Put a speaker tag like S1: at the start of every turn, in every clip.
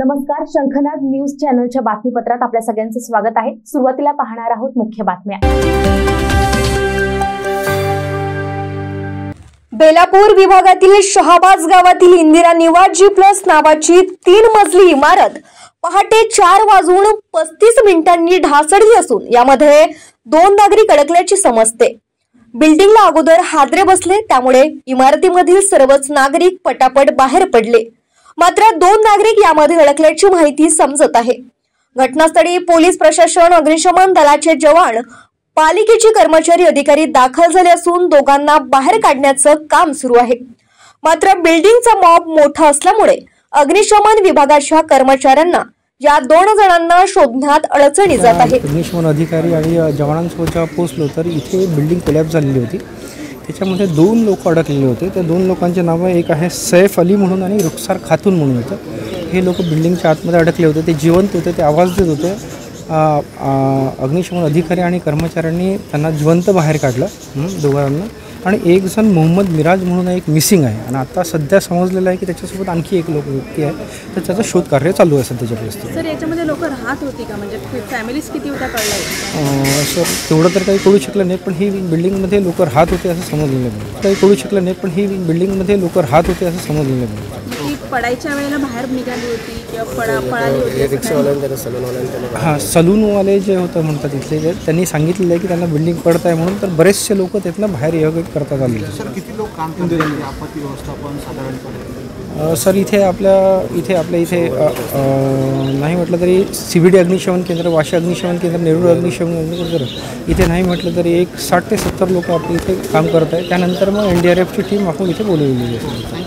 S1: नमस्कार, शंखनाद न्यूज चॅनलच्या बातमीपत्रात आपल्या सगळ्यांचं स्वागत आहे। सुरुवातीला पाहणार आहोत मुख्य बातम्या। बेलापूर विभागातील शहाबाज गावातील इंदिरा निवास G+ नावाची 3 मजली इमारत पहाटे 4:35 ढासळली असून यामध्ये 2 नागरिक अडकल्याची समजते। बिल्डिंगला अगोदर हादरे बसले, त्यामुळे इमारतीमधील सर्वच नागरिक पटापट बाहेर पडले। मात्र 2 नागरिक यामध्ये अडकल्याची माहिती समजत आहे। घटनास्थळी पोलीस प्रशासन, अग्निशमन दलाचे जवान, पालिकेचे कर्मचारी, अधिकारी दाखल झाले असून दोघांना बाहेर काढण्याचं काम सुरू आहे। मात्र बिल्डिंगचा मॉब मोठा असल्यामुळे अग्निशमन विभागाच्या कर्मचाऱ्यांना या 2 जणांना शोधण्यात अडचणी जात आहे।
S2: अग्निशमन अधिकारी आणि जवानांसोबत जेव्हा पोहोचलो तर इथे बिल्डिंग कोलॅप्स झालेली होती। त्याच्यामध्ये 2 लोक अडकलेले होते। त्या 2 लोकांचे नाव एक आहे सैफ अली म्हणून आणि रुखसार खातून म्हणून होतं। हे लोक बिल्डिंगच्या आतमध्ये अडकले होते, ते जिवंत होते, ते आवाज देत होते। अग्निशमन अधिकारी आणि कर्मचाऱ्यांनी त्यांना जिवंत बाहेर काढलं, दोघांना। आणि एक जण मोहम्मद मिराज म्हणून एक मिसिंग आहे आणि आता सध्या समजलेलं आहे की त्याच्यासोबत आणखी एक व्यक्ती आहे, तर त्याचं शोध कार्य चालू आहे सध्याच्या परिस्थितीत।
S3: सर, याच्यामध्ये लोक राहत होती का, म्हणजे फॅमिलीज किती होत्या कळलं?
S2: सर, तेवढं तर काही कळू शकलं नाही, पण ही बिल्डिंगमध्ये लोक राहत होते असं समजलेलं नाही। काही कळू शकलं नाही, पण ही बिल्डिंगमध्ये लोक राहत होते असं समजलेलं नाही।
S3: ती पडायच्या वेळेला बाहेर निघाली होती किंवा पळाली होती?
S2: हां, सलूनवाले जे होतं म्हणतात इथले, त्यांनी सांगितलेलं आहे की त्यांना बिल्डिंग पडत आहे म्हणून, तर बरेचसे लोक त्यातनं बाहेर ये करतात आले।
S4: सर, किती लोक काम करतात आपत्ती व्यवस्थापन साधारणपणे?
S2: सर, इथे आपल्या इथे नाही म्हटलं तरी CBD अग्निशमन केंद्र, वाशी अग्निशमन केंद्र, नेरूळ अग्निशमन केंद्र, इथे नाही म्हटलं तरी एक 60 ते 70 लोक आपल्या इथे काम करत आहे। त्यानंतर मग NDRFची टीम आपण इथे बोलवलेली आहे।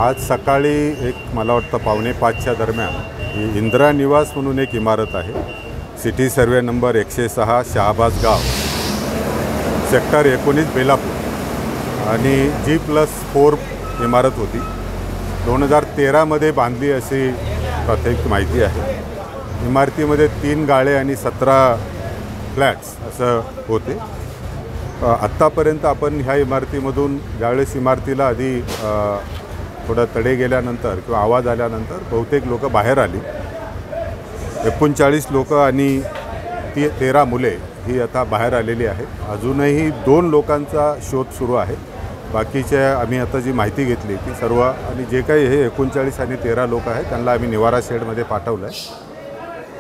S5: आज सकाळी मला वाटतं 4:45च्या दरम्यान इंदिरा निवास म्हणून एक इमारत आहे, सिटी सर्वे नंबर 106, शहाबाज गाव, सेक्टर 19, बेलापूर, आणि G+4 इमारत होती। 2013मध्ये बांधली अशी प्राथमिक माहिती आहे। इमारतीमध्ये 3 गाळे आणि 17 फ्लॅट्स असं होते। आत्तापर्यंत आपण ह्या इमारतीमधून ज्यावेळेस इमारतीला आधी थोडं तडे गेल्यानंतर किंवा आवाज आल्यानंतर बहुतेक लोक बाहेर आली। 39 लोक आणि 13 मुले ही आता बाहेर आलेली आहेत। अजूनही 2 लोकांचा शोध सुरू आहे। बाकीचे आम्ही आता जी माहिती घेतली ती सर्व, आणि जे काही हे 39 आणि 13 लोक आहेत त्यांना आम्ही निवारा शेडमध्ये पाठवलं आहे।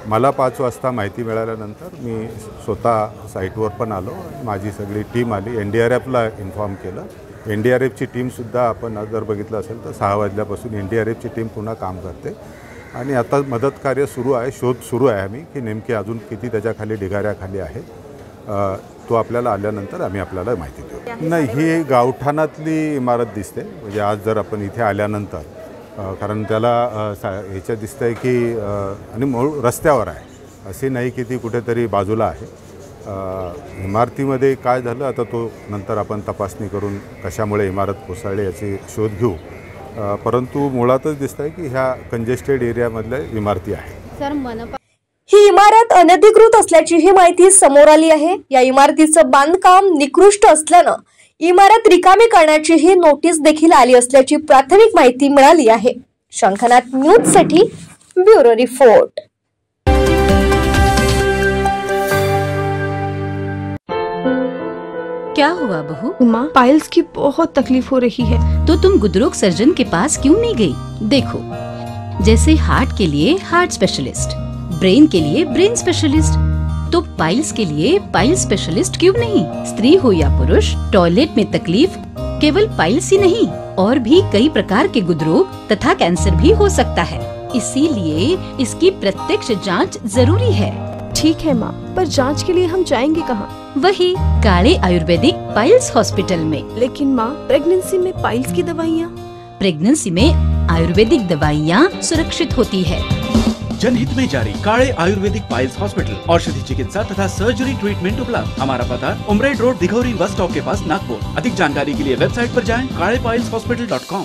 S5: मला 5 वाजता माहिती मिळाल्यानंतर मी स्वतः साईटवर पण आलो, माझी सगळी टीम आली, NDRFला इन्फॉर्म केलं। NDRFची टीमसुद्धा आपण जर बघितलं असेल तर 6 वाजल्यापासून NDRFची टीम पुन्हा काम करते आणि आता मदत कार्य सुरू आहे, शोध सुरू आहे आम्ही की नेमके अजून किती त्याच्याखाली ढिगाऱ्याखाली आहेत, तो आपल्याला आल्यानंतर आम्ही आपल्याला माहिती देऊ। नाही, ही गावठाणातली इमारत दिसते, म्हणजे आज जर आपण इथे आल्यानंतर, कारण त्याला ह्याच्यात दिसतं आहे की आणि मूळ रस्त्यावर आहे, असे नाही की ती कुठेतरी बाजूला आहे। इमारतीमध्ये काय झालं आता तो नंतर आपण तपासणी करून कशामुळे इमारत कोसळली याची शोध घेऊ, परंतु मुळातच दिसतं आहे की ह्या कंजेस्टेड एरियामधल्या इमारती आहे।
S1: ही इमारत अनधिकृत असल्याची ही माहिती समोर आली आहे। या इमारतीचं बांधकाम निकृष्ट असल्यानं इमारत रिकामी करण्याची ही नोटीस देखील आली असल्याची प्राथमिक माहिती मिळाली आहे। शंखनाद न्यूज साठी ब्युरो रिपोर्ट।
S6: क्या हुआ बहू?
S7: माँ, पाइल्स की बहुत तकलीफ हो रही है।
S6: तो तुम गुदरोग सर्जन के पास क्यों नहीं गई? देखो, जैसे हार्ट के लिए हार्ट स्पेशलिस्ट, ब्रेन के लिए ब्रेन स्पेशलिस्ट, तो पाइल्स के लिए पाइल स्पेशलिस्ट क्यों नहीं? स्त्री हो या पुरुष, टॉयलेट में तकलीफ केवल पाइल्स ही नहीं, और भी कई प्रकार के गुदरोग तथा कैंसर भी हो सकता है। इसीलिए इसकी प्रत्यक्ष जांच जरूरी है।
S7: ठीक है माँ, पर जांच के लिए हम जाएंगे कहाँ?
S6: वही काले आयुर्वेदिक पाइल्स हॉस्पिटल में।
S7: लेकिन माँ, प्रेगनेंसी में पाइल्स की दवाइयाँ?
S6: प्रेगनेंसी में आयुर्वेदिक दवाइयाँ सुरक्षित होती है।
S8: जनहित में जारी काले आयुर्वेदिक पाइल्स हॉस्पिटल, औषधि चिकित्सा तथा सर्जरी ट्रीटमेंट उपलब्ध। हमारा पता उमरेड रोड, दिघौरी बस स्टॉप के पास, नागपुर। अधिक जानकारी के लिए वेबसाइट पर जाएं kalepileshhospital.com।